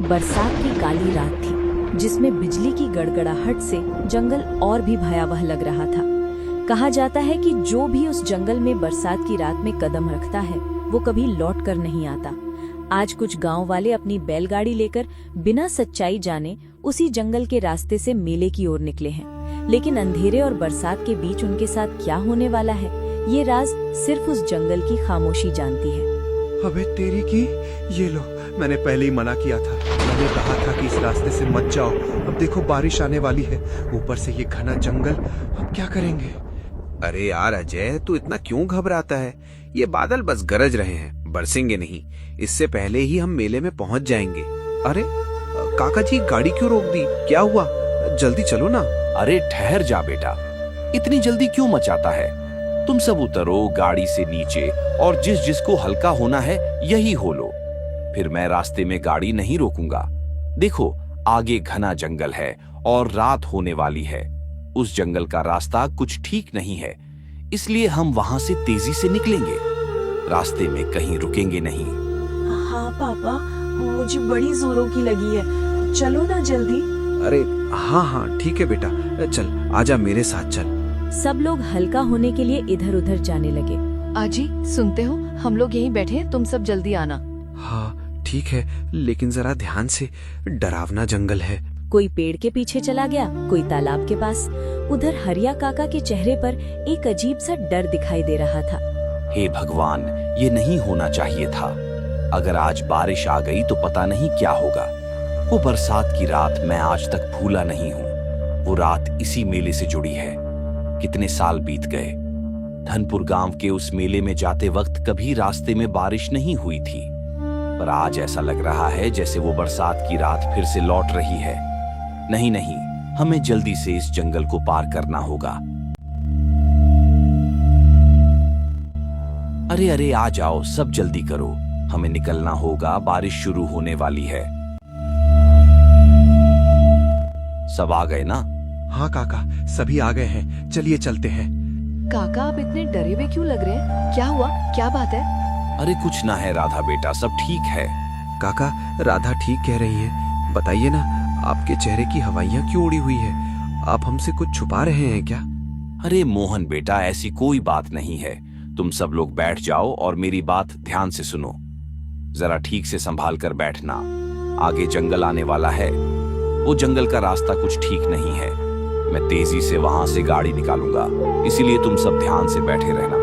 बरसात की काली रात थी, जिसमें बिजली की गड़गड़ाहट से जंगल और भी भयावह लग रहा था। कहा जाता है कि जो भी उस जंगल में बरसात की रात में कदम रखता है, वो कभी लौट कर नहीं आता। आज कुछ गांव वाले अपनी बैलगाड़ी लेकर बिना सच्चाई जाने उसी जंगल के रास्ते से मेले की ओर निकले हैं। लेकिन अंधेरे और बरसात के बीच उनके साथ क्या होने वाला है, ये राज सिर्फ उस जंगल की खामोशी जानती है। अबे तेरी की, ये लो, मैंने पहले ही मना किया था। मैंने कहा था कि इस रास्ते से मत जाओ। अब देखो बारिश आने वाली है, ऊपर से ये घना जंगल, अब क्या करेंगे? अरे यार अजय, तू इतना क्यों घबराता है? ये बादल बस गरज रहे हैं, बरसेंगे नहीं। इससे पहले ही हम मेले में पहुंच जाएंगे। अरे काका जी, गाड़ी क्यों रोक दी? क्या हुआ? जल्दी चलो ना। अरे ठहर जा बेटा, इतनी जल्दी क्यों मचाता है? तुम सब उतरो गाड़ी से नीचे और जिस जिसको हल्का होना है यही हो लो। फिर मैं रास्ते में गाड़ी नहीं रोकूंगा। देखो आगे घना जंगल है और रात होने वाली है। उस जंगल का रास्ता कुछ ठीक नहीं है, इसलिए हम वहां से तेजी से निकलेंगे। रास्ते में कहीं रुकेंगे नहीं। हाँ पापा, मुझे बड़ी जोरों की लगी है, चलो ना जल्दी। अरे हाँ हाँ ठीक है बेटा, चल आजा मेरे साथ चल। सब लोग हल्का होने के लिए इधर उधर जाने लगे। आजी सुनते हो, हम लोग यहीं बैठे हैं, तुम सब जल्दी आना। हाँ ठीक है, लेकिन जरा ध्यान से, डरावना जंगल है। कोई पेड़ के पीछे चला गया, कोई तालाब के पास। उधर हरिया काका के चेहरे पर एक अजीब सा डर दिखाई दे रहा था। हे भगवान, ये नहीं होना चाहिए था। अगर आज बारिश आ गई तो पता नहीं क्या होगा। वो बरसात की रात मैं आज तक भूला नहीं हूँ। वो रात इसी मेले से जुड़ी है। कितने साल बीत गए। धनपुर गांव के उस मेले में जाते वक्त कभी रास्ते में बारिश नहीं हुई थी, पर आज ऐसा लग रहा है जैसे वो बरसात की रात फिर से लौट रही है। नहीं नहीं, हमें जल्दी से इस जंगल को पार करना होगा। अरे अरे आ जाओ, सब जल्दी करो, हमें निकलना होगा, बारिश शुरू होने वाली है। सब आ गए ना? हाँ काका, सभी आ गए हैं, चलिए चलते हैं। काका आप इतने डरे हुए क्यों लग रहे हैं? क्या हुआ, क्या बात है? अरे कुछ ना है राधा बेटा, सब ठीक है। काका, राधा ठीक कह रही है। बताइए ना, आपके चेहरे की हवाइयाँ क्यों उड़ी हुई है? आप हमसे कुछ छुपा रहे हैं क्या? अरे मोहन बेटा, ऐसी कोई बात नहीं है। तुम सब लोग बैठ जाओ और मेरी बात ध्यान से सुनो। जरा ठीक से संभाल कर बैठना। आगे जंगल आने वाला है। वो जंगल का रास्ता कुछ ठीक नहीं है। मैं तेजी से वहां से गाड़ी निकालूंगा, इसीलिए तुम सब ध्यान से बैठे रहना।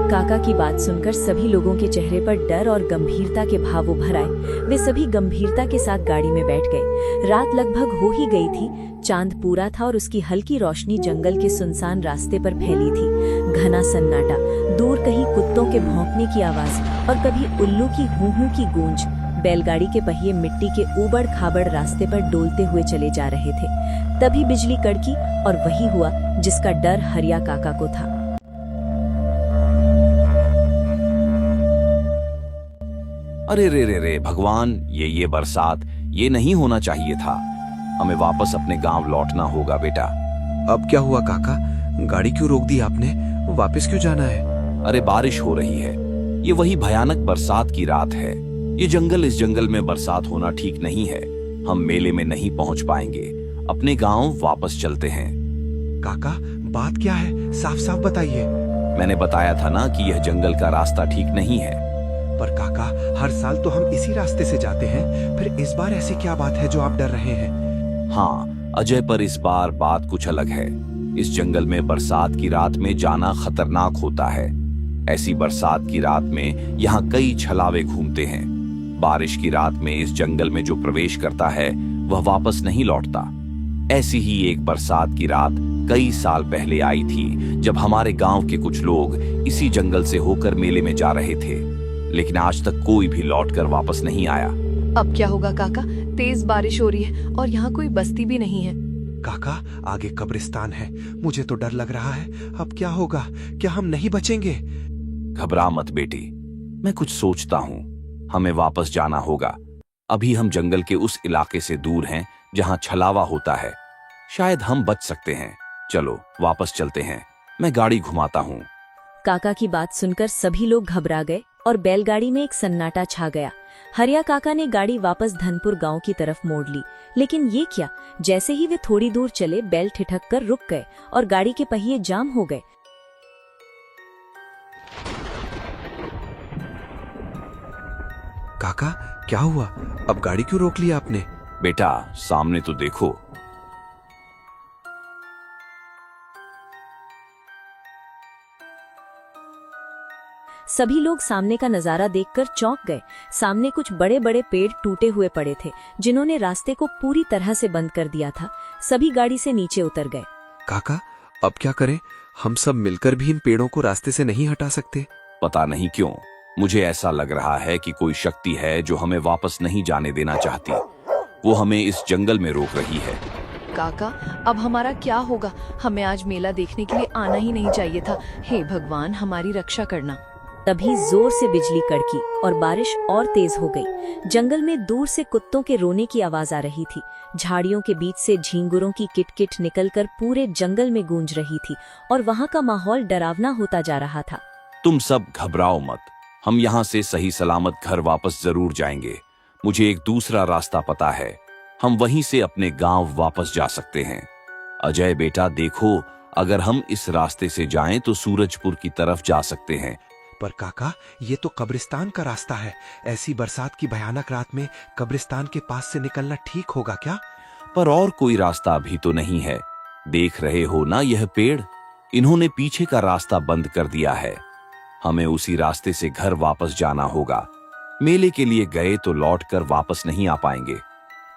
काका की बात सुनकर सभी लोगों के चेहरे पर डर और गंभीरता के भाव उभर आए। वे सभी गंभीरता के साथ गाड़ी में बैठ गए। रात लगभग हो ही गई थी। चांद पूरा था और उसकी हल्की रोशनी जंगल के सुनसान रास्ते पर फैली थी। घना सन्नाटा, दूर कहीं कुत्तों के भौंकने की आवाज और कभी उल्लू की हूं हूं की गूंज। बैलगाड़ी के पहिए मिट्टी के ऊबड़ खाबड़ रास्ते पर डोलते हुए चले जा रहे थे। तभी बिजली कड़की और वही हुआ जिसका डर हरिया काका को था। अरे रे रे रे भगवान, ये बरसात, ये नहीं होना चाहिए था। हमें वापस अपने गांव लौटना होगा बेटा। अब क्या हुआ काका? गाड़ी क्यों रोक दी आपने? वापस क्यों जाना है? अरे बारिश हो रही है। ये वही भयानक बरसात की रात है। ये जंगल, इस जंगल में बरसात होना ठीक नहीं है। हम मेले में नहीं पहुंच पाएंगे। अपने गांव वापस चलते हैं। काका, बात क्या है? साफ साफ बताइए। मैंने बताया था ना कि यह जंगल का रास्ता ठीक नहीं है। पर काका, हर साल तो हम इसी रास्ते से जाते हैं, फिर इस बार ऐसी क्या बात है जो आप डर रहे हैं? हाँ अजय, पर इस बार बात कुछ अलग है। इस जंगल में बरसात की रात में जाना खतरनाक होता है। ऐसी बरसात की रात में यहाँ कई छलावे घूमते हैं। बारिश की रात में इस जंगल में जो प्रवेश करता है वह वापस नहीं लौटता। ऐसी ही एक बरसात की रात कई साल पहले आई थी, जब हमारे गांव के कुछ लोग इसी जंगल से होकर मेले में जा रहे थे, लेकिन आज तक कोई भी लौटकर वापस नहीं आया। अब क्या होगा काका? तेज बारिश हो रही है और यहाँ कोई बस्ती भी नहीं है। काका, आगे कब्रिस्तान है, मुझे तो डर लग रहा है। अब क्या होगा? क्या हम नहीं बचेंगे? घबरा मत बेटी, मैं कुछ सोचता हूँ। हमें वापस जाना होगा। अभी हम जंगल के उस इलाके से दूर हैं जहाँ छलावा होता है। शायद हम बच सकते हैं। चलो वापस चलते हैं, मैं गाड़ी घुमाता हूँ। काका की बात सुनकर सभी लोग घबरा गए और बैलगाड़ी में एक सन्नाटा छा गया। हरिया काका ने गाड़ी वापस धनपुर गांव की तरफ मोड़ ली, लेकिन ये क्या, जैसे ही वे थोड़ी दूर चले बैल ठिठक कर रुक गए और गाड़ी के पहिए जाम हो गए। काका क्या हुआ, अब गाड़ी क्यों रोक लिया आपने? बेटा सामने तो देखो। सभी लोग सामने का नजारा देखकर चौंक गए। सामने कुछ बड़े बड़े पेड़ टूटे हुए पड़े थे, जिन्होंने रास्ते को पूरी तरह से बंद कर दिया था। सभी गाड़ी से नीचे उतर गए। काका अब क्या करें, हम सब मिलकर भी इन पेड़ों को रास्ते से नहीं हटा सकते। पता नहीं क्यों मुझे ऐसा लग रहा है कि कोई शक्ति है जो हमें वापस नहीं जाने देना चाहती। वो हमें इस जंगल में रोक रही है। काका अब हमारा क्या होगा? हमें आज मेला देखने के लिए आना ही नहीं चाहिए था। हे भगवान हमारी रक्षा करना। तभी जोर से बिजली कड़की और बारिश और तेज हो गई। जंगल में दूर से कुत्तों के रोने की आवाज आ रही थी। झाड़ियों के बीच से झींगुरों की किटकिट निकलकर पूरे जंगल में गूंज रही थी और वहां का माहौल डरावना होता जा रहा था। तुम सब घबराओ मत, हम यहाँ से सही सलामत घर वापस जरूर जाएंगे। मुझे एक दूसरा रास्ता पता है, हम वहीं से अपने गांव वापस जा सकते हैं। अजय बेटा देखो, अगर हम इस रास्ते से जाएं तो सूरजपुर की तरफ जा सकते हैं। पर काका ये तो कब्रिस्तान का रास्ता है, ऐसी बरसात की भयानक रात में कब्रिस्तान के पास से निकलना ठीक होगा क्या? पर और कोई रास्ता भी तो नहीं है। देख रहे हो ना यह पेड़, इन्होंने पीछे का रास्ता बंद कर दिया है। हमें उसी रास्ते से घर वापस जाना होगा। मेले के लिए गए तो लौटकर वापस नहीं आ पाएंगे।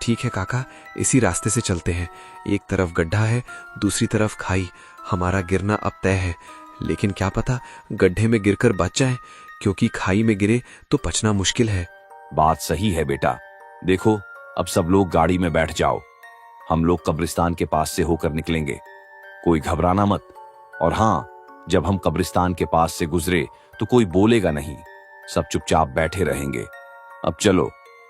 ठीक है काका, इसी रास्ते से चलते हैं। एक तरफ गड्ढा है, दूसरी तरफ खाई। हमारा गिरना अब तय है, लेकिन क्या पता गड्ढे में गिरकर बच जाए, क्योंकि खाई में गिरे तो बचना मुश्किल है। बात सही है बेटा। देखो अब सब लोग गाड़ी में बैठ जाओ, हम लोग कब्रिस्तान के पास से होकर निकलेंगे। कोई घबराना मत। और हाँ, जब हम कब्रिस्तान के पास से गुजरे तो कोई बोलेगा नहीं, सब चुपचाप बैठे रहेंगे। अब चलो।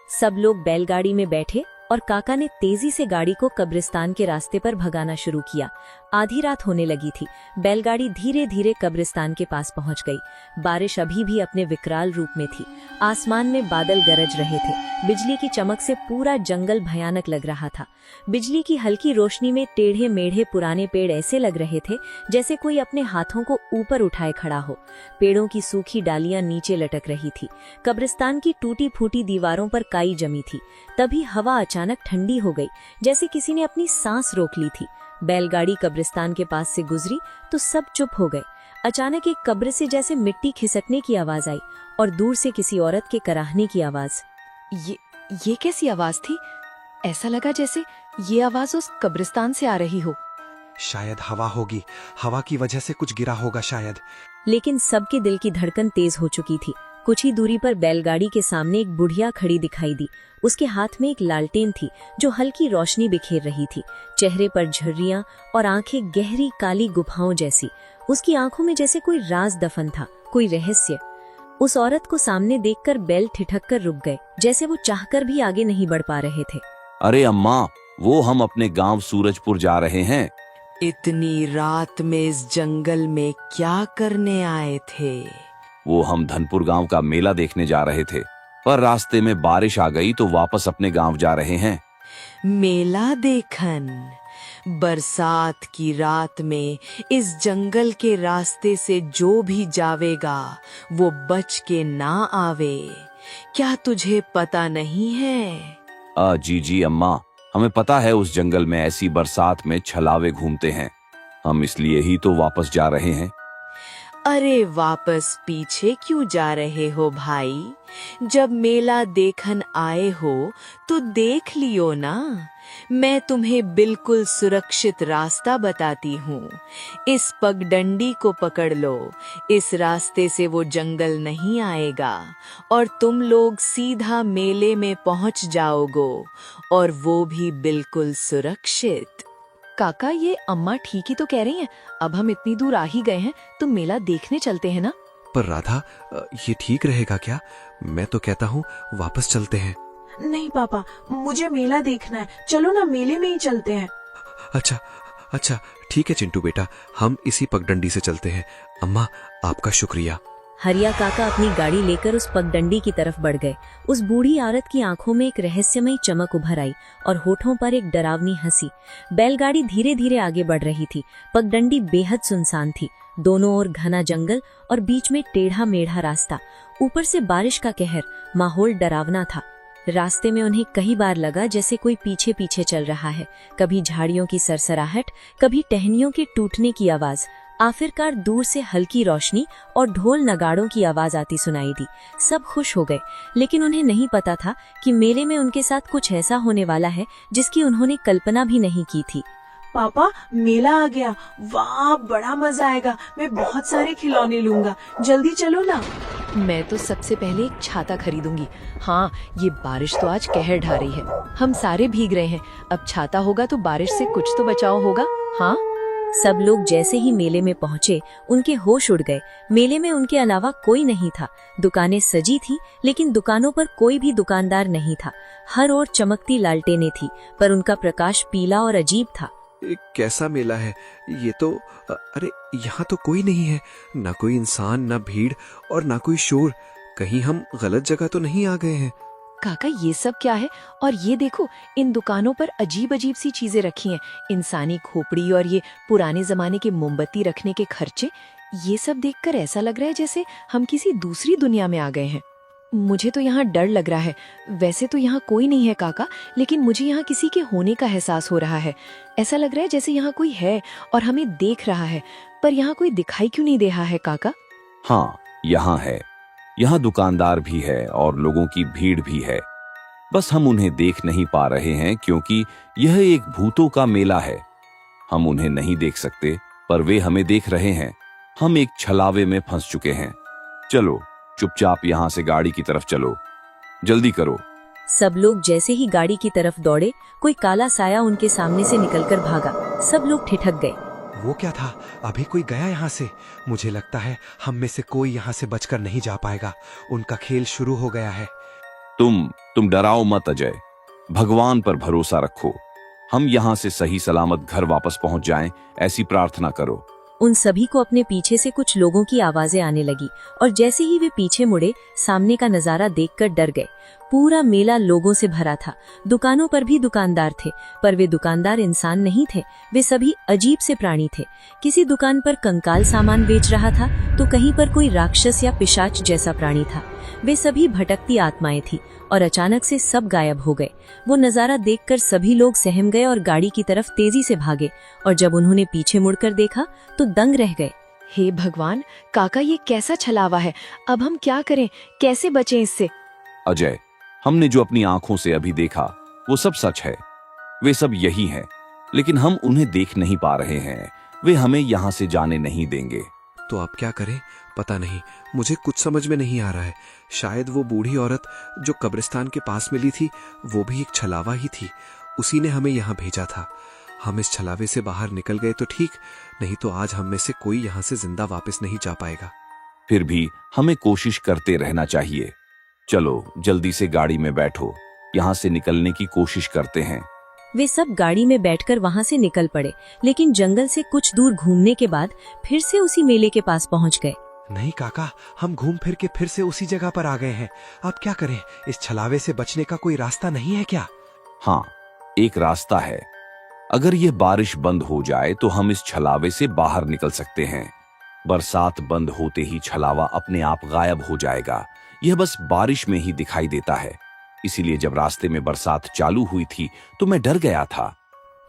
सब लोग बैलगाड़ी में बैठे और काका ने तेजी से गाड़ी को कब्रिस्तान के रास्ते पर भगाना शुरू किया। आधी रात होने लगी थी। बैलगाड़ी धीरे धीरे कब्रिस्तान के पास पहुंच गई। बारिश अभी भी अपने विकराल रूप में थी। आसमान में बादल गरज रहे थे। बिजली की चमक से पूरा जंगल भयानक लग रहा था। बिजली की हल्की रोशनी में टेढ़े मेढ़े पुराने पेड़ ऐसे लग रहे थे जैसे कोई अपने हाथों को ऊपर उठाए खड़ा हो। पेड़ों की सूखी डालियां नीचे लटक रही थी। कब्रिस्तान की टूटी फूटी दीवारों पर काई जमी थी। तभी हवा अचानक ठंडी हो गई, जैसे किसी ने अपनी सांस रोक ली थी। बैलगाड़ी कब्रिस्तान के पास से गुजरी तो सब चुप हो गए। अचानक एक कब्र से जैसे मिट्टी खिसकने की आवाज आई और दूर से किसी औरत के कराहने की आवाज। ये कैसी आवाज थी? ऐसा लगा जैसे ये आवाज उस कब्रिस्तान से आ रही हो। शायद हवा होगी, हवा की वजह से कुछ गिरा होगा शायद। लेकिन सबके दिल की धड़कन तेज हो चुकी थी। कुछ ही दूरी पर बैलगाड़ी के सामने एक बुढ़िया खड़ी दिखाई दी। उसके हाथ में एक लालटेन थी जो हल्की रोशनी बिखेर रही थी। चेहरे पर झुर्रियां और आंखें गहरी काली गुफाओं जैसी। उसकी आंखों में जैसे कोई राज दफन था, कोई रहस्य। उस औरत को सामने देखकर बैल ठिठक कर रुक गए, जैसे वो चाहकर भी आगे नहीं बढ़ पा रहे थे। अरे अम्मा, वो हम अपने गांव सूरजपुर जा रहे हैं। इतनी रात में इस जंगल में क्या करने आए थे? वो हम धनपुर गांव का मेला देखने जा रहे थे, पर रास्ते में बारिश आ गई तो वापस अपने गांव जा रहे हैं। मेला देखन? बरसात की रात में इस जंगल के रास्ते से जो भी जावेगा वो बच के ना आवे। क्या तुझे पता नहीं है? जी अम्मा, हमें पता है उस जंगल में ऐसी बरसात में छलावे घूमते हैं। हम इसलिए ही तो वापस जा रहे हैं। अरे वापस पीछे क्यों जा रहे हो भाई? जब मेला देखन आए हो तो देख लियो ना। मैं तुम्हें बिल्कुल सुरक्षित रास्ता बताती हूँ। इस पगडंडी को पकड़ लो। इस रास्ते से वो जंगल नहीं आएगा और तुम लोग सीधा मेले में पहुँच जाओगे, और वो भी बिल्कुल सुरक्षित। काका ये अम्मा ठीक ही तो कह रही हैं। अब हम इतनी दूर आ ही गए हैं तो मेला देखने चलते हैं ना। पर राधा, ये ठीक रहेगा क्या? मैं तो कहता हूँ वापस चलते हैं। नहीं पापा, मुझे मेला देखना है। चलो ना, मेले में ही चलते हैं। अच्छा ठीक है चिंटू बेटा, हम इसी पगडंडी से चलते हैं। अम्मा आपका शुक्रिया। हरिया काका अपनी गाड़ी लेकर उस पगडंडी की तरफ बढ़ गए। उस बूढ़ी औरत की आंखों में एक रहस्यमयी चमक उभर आई और होठों पर एक डरावनी हंसी। बैलगाड़ी धीरे धीरे आगे बढ़ रही थी। पगडंडी बेहद सुनसान थी। दोनों ओर घना जंगल और बीच में टेढ़ा मेढ़ा रास्ता। ऊपर से बारिश का कहर, माहौल डरावना था। रास्ते में उन्हें कई बार लगा जैसे कोई पीछे पीछे चल रहा है। कभी झाड़ियों की सरसराहट, कभी टहनियों के टूटने की आवाज। आखिरकार दूर से हल्की रोशनी और ढोल नगाड़ों की आवाज आती सुनाई दी। सब खुश हो गए, लेकिन उन्हें नहीं पता था कि मेले में उनके साथ कुछ ऐसा होने वाला है जिसकी उन्होंने कल्पना भी नहीं की थी। पापा, मेला आ गया। वाह, बड़ा मजा आएगा। मैं बहुत सारे खिलौने लूंगा। जल्दी चलो ना। मैं तो सबसे पहले एक छाता खरीदूंगी। हाँ, ये बारिश तो आज कहर ढा रही है। हम सारे भीग रहे हैं। अब छाता होगा तो बारिश से कुछ तो बचाव होगा। हाँ, सब लोग जैसे ही मेले में पहुंचे उनके होश उड़ गए। मेले में उनके अलावा कोई नहीं था। दुकानें सजी थीं, लेकिन दुकानों पर कोई भी दुकानदार नहीं था। हर ओर चमकती लालटेनें थी, पर उनका प्रकाश पीला और अजीब था। कैसा मेला है ये तो? अरे यहाँ तो कोई नहीं है, ना कोई इंसान, ना भीड़ और ना कोई शोर। कहीं हम गलत जगह तो नहीं आ गए हैं? काका, ये सब क्या है? और ये देखो, इन दुकानों पर अजीब अजीब सी चीजें रखी हैं। इंसानी खोपड़ी और ये पुराने जमाने के मोमबत्ती रखने के खर्चे। ये सब देखकर ऐसा लग रहा है जैसे हम किसी दूसरी दुनिया में आ गए हैं। मुझे तो यहाँ डर लग रहा है। वैसे तो यहाँ कोई नहीं है काका, लेकिन मुझे यहाँ किसी के होने का एहसास हो रहा है। ऐसा लग रहा है जैसे यहाँ कोई है और हमें देख रहा है, पर यहाँ कोई दिखाई क्यों नहीं दे रहा है काका? हाँ, यहाँ है। यहाँ दुकानदार भी है और लोगों की भीड़ भी है। बस हम उन्हें देख नहीं पा रहे हैं क्योंकि यह एक भूतों का मेला है। हम उन्हें नहीं देख सकते, पर वे हमें देख रहे हैं। हम एक छलावे में फंस चुके हैं। चलो, चुपचाप यहाँ से गाड़ी की तरफ चलो। जल्दी करो। सब लोग जैसे ही गाड़ी की तरफ दौड़े, कोई काला साया उनके सामने से निकलकर भागा। सब लोग ठिठक गए। वो क्या था? अभी कोई गया यहाँ से? मुझे लगता है हम में से कोई यहाँ से बचकर नहीं जा पाएगा। उनका खेल शुरू हो गया है। तुम डराओ मत अजय। भगवान पर भरोसा रखो। हम यहाँ से सही सलामत घर वापस पहुंच जाएं, ऐसी प्रार्थना करो। उन सभी को अपने पीछे से कुछ लोगों की आवाजें आने लगी और जैसे ही वे पीछे मुड़े, सामने का नजारा देखकर डर गए। पूरा मेला लोगों से भरा था। दुकानों पर भी दुकानदार थे, पर वे दुकानदार इंसान नहीं थे। वे सभी अजीब से प्राणी थे। किसी दुकान पर कंकाल सामान बेच रहा था, तो कहीं पर कोई राक्षस या पिशाच जैसा प्राणी था। वे सभी भटकती आत्माएं थी और अचानक से सब गायब हो गए। वो नजारा देखकर सभी लोग सहम गए और गाड़ी की तरफ तेजी से भागे, और जब उन्होंने पीछे मुड़कर देखा तो दंग रह गए। हे भगवान, काका, ये कैसा छलावा है? अब हम क्या करें? कैसे बचें इससे? अजय, हमने जो अपनी आंखों से अभी देखा वो सब सच है। वे सब यही हैं, लेकिन हम उन्हें देख नहीं पा रहे हैं। वे हमें यहाँ से जाने नहीं देंगे। तो अब क्या करें? पता नहीं, मुझे कुछ समझ में नहीं आ रहा है। शायद वो बूढ़ी औरत जो कब्रिस्तान के पास मिली थी, वो भी एक छलावा ही थी। उसी ने हमें यहाँ भेजा था। हम इस छलावे से बाहर निकल गए तो ठीक, नहीं तो आज हम में से कोई यहाँ से जिंदा वापस नहीं जा पाएगा। फिर भी हमें कोशिश करते रहना चाहिए। चलो, जल्दी से गाड़ी में बैठो। यहाँ से निकलने की कोशिश करते हैं। वे सब गाड़ी में बैठकर वहां से निकल पड़े, लेकिन जंगल से कुछ दूर घूमने के बाद फिर से उसी मेले के पास पहुंच गए। नहीं काका, हम घूम फिर के फिर से उसी जगह पर आ गए हैं। अब क्या करें? इस छलावे से बचने का कोई रास्ता नहीं है क्या? हाँ, एक रास्ता है। अगर ये बारिश बंद हो जाए तो हम इस छलावे से बाहर निकल सकते हैं। बरसात बंद होते ही छलावा अपने आप गायब हो जाएगा। यह बस बारिश में ही दिखाई देता है। इसीलिए जब रास्ते में बरसात चालू हुई थी तो मैं डर गया था।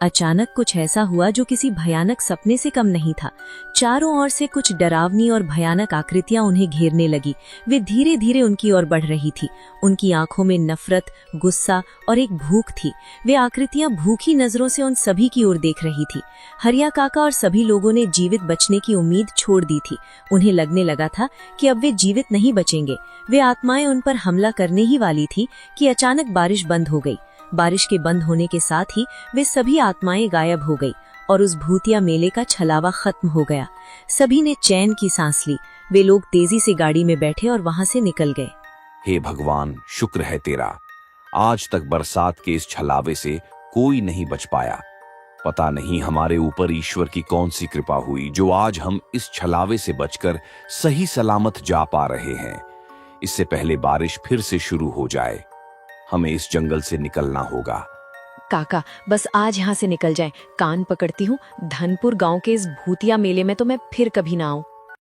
अचानक कुछ ऐसा हुआ जो किसी भयानक सपने से कम नहीं था। चारों ओर से कुछ डरावनी और भयानक आकृतियां उन्हें घेरने लगी। वे धीरे धीरे उनकी ओर बढ़ रही थी। उनकी आंखों में नफरत, गुस्सा और एक भूख थी। वे आकृतियां भूखी नजरों से उन सभी की ओर देख रही थी। हरिया काका और सभी लोगों ने जीवित बचने की उम्मीद छोड़ दी थी। उन्हें लगने लगा था कि अब वे जीवित नहीं बचेंगे। वे आत्माएं उन पर हमला करने ही वाली थी कि अचानक बारिश बंद हो गई। बारिश के बंद होने के साथ ही वे सभी आत्माएं गायब हो गई और उस भूतिया मेले का छलावा खत्म हो गया। सभी ने चैन की सांस ली। वे लोग तेजी से गाड़ी में बैठे और वहां से निकल गए। हे भगवान, शुक्र है तेरा। आज तक बरसात के इस छलावे से कोई नहीं बच पाया। पता नहीं हमारे ऊपर ईश्वर की कौन सी कृपा हुई जो आज हम इस छलावे से बचकर सही सलामत जा पा रहे हैं। इससे पहले बारिश फिर से शुरू हो जाए, हमें इस जंगल से निकलना होगा। काका बस आज यहाँ से निकल जाएं, कान पकड़ती हूँ, धनपुर गांव के इस भूतिया मेले में तो मैं फिर कभी ना आऊं।